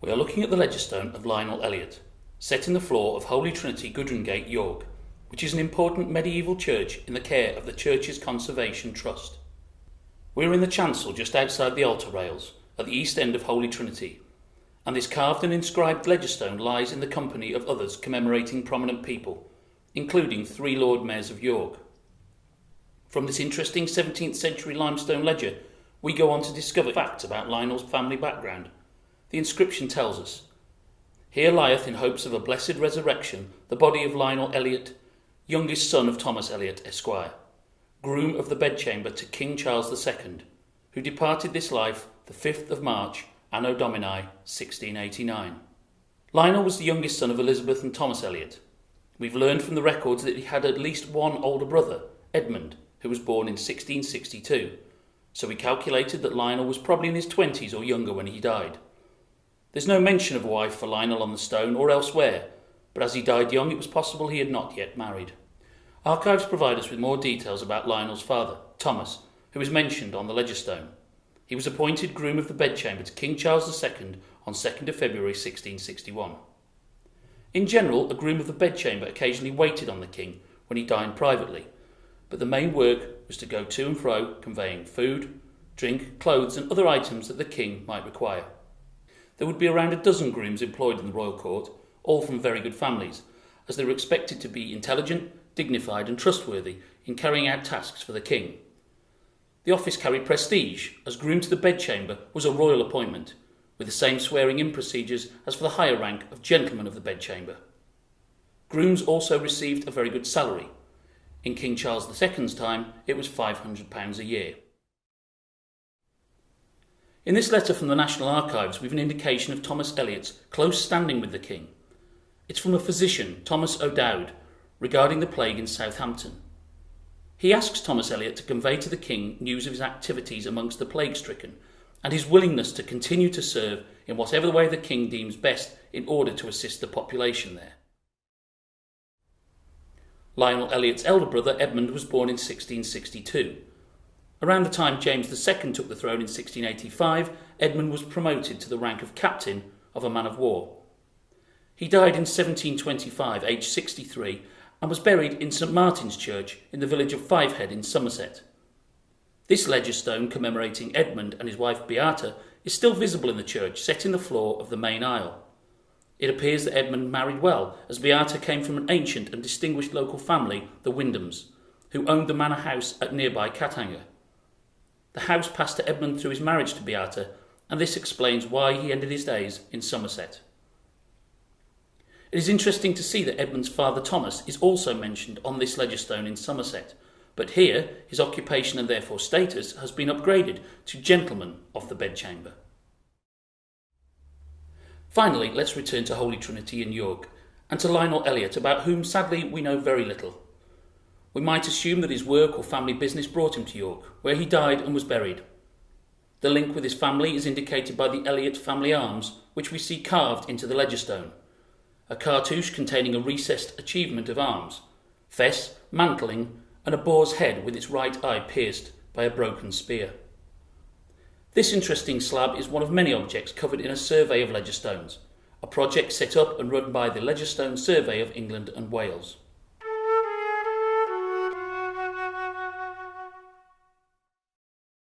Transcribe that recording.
We are looking at the Legistone of Lyonel Elyott, set in the floor of Holy Trinity, Gudrungate, York, which is an important medieval church in the care of the Church's Conservation Trust. We are in the chancel just outside the altar rails, at the east end of Holy Trinity, and this carved and inscribed Legistone lies in the company of others commemorating prominent people, including 3 Lord Mayors of York. From this interesting 17th century limestone ledger, we go on to discover facts about Lyonel's family background. The inscription tells us, "Here lieth in hopes of a blessed resurrection the body of Lyonel Elyott, youngest son of Thomas Elyott, Esquire, groom of the bedchamber to King Charles II, who departed this life the 5th of March, Anno Domini 1689. Lyonel was the youngest son of Elizabeth and Thomas Elyott. We've learned from the records that he had at least one older brother, Edmund, who was born in 1662, so we calculated that Lyonel was probably in his 20s or younger when he died. There's no mention of a wife for Lyonel on the stone or elsewhere, but as he died young, it was possible he had not yet married. Archives provide us with more details about Lyonel's father, Thomas, who is mentioned on the Legistone. He was appointed groom of the bedchamber to King Charles II on 2nd of February 1661. In general, a groom of the bedchamber occasionally waited on the king when he dined privately, but the main work was to go to and fro conveying food, drink, clothes and other items that the king might require. There would be around a dozen grooms employed in the royal court, all from very good families, as they were expected to be intelligent, dignified and trustworthy in carrying out tasks for the king. The office carried prestige, as groom to the bedchamber was a royal appointment, with the same swearing-in procedures as for the higher rank of gentleman of the bedchamber. Grooms also received a very good salary. In King Charles II's time, it was £500 a year. In this letter from the National Archives, we have an indication of Thomas Elyott's close standing with the king. It's from a physician, Thomas O'Dowd, regarding the plague in Southampton. He asks Thomas Elyott to convey to the king news of his activities amongst the plague-stricken and his willingness to continue to serve in whatever way the king deems best in order to assist the population there. Lyonel Elyott's elder brother Edmund was born in 1662. Around the time James II took the throne in 1685, Edmund was promoted to the rank of captain of a man of war. He died in 1725, aged 63, and was buried in St Martin's Church in the village of Fivehead in Somerset. This Legistone commemorating Edmund and his wife Beata is still visible in the church, set in the floor of the main aisle. It appears that Edmund married well, as Beata came from an ancient and distinguished local family, the Wyndhams, who owned the manor house at nearby Kathanger. The house passed to Edmund through his marriage to Beata, and this explains why he ended his days in Somerset. It is interesting to see that Edmund's father Thomas is also mentioned on this Legistone in Somerset, but here his occupation and therefore status has been upgraded to gentleman of the bedchamber. Finally, let's return to Holy Trinity in York, and to Lyonel Elyott, about whom sadly we know very little. We might assume that his work or family business brought him to York, where he died and was buried. The link with his family is indicated by the Elyott family arms, which we see carved into the Legistone. A cartouche containing a recessed achievement of arms, fess, mantling, and a boar's head with its right eye pierced by a broken spear. This interesting slab is one of many objects covered in a survey of Legistones, a project set up and run by the Legistone Survey of England and Wales.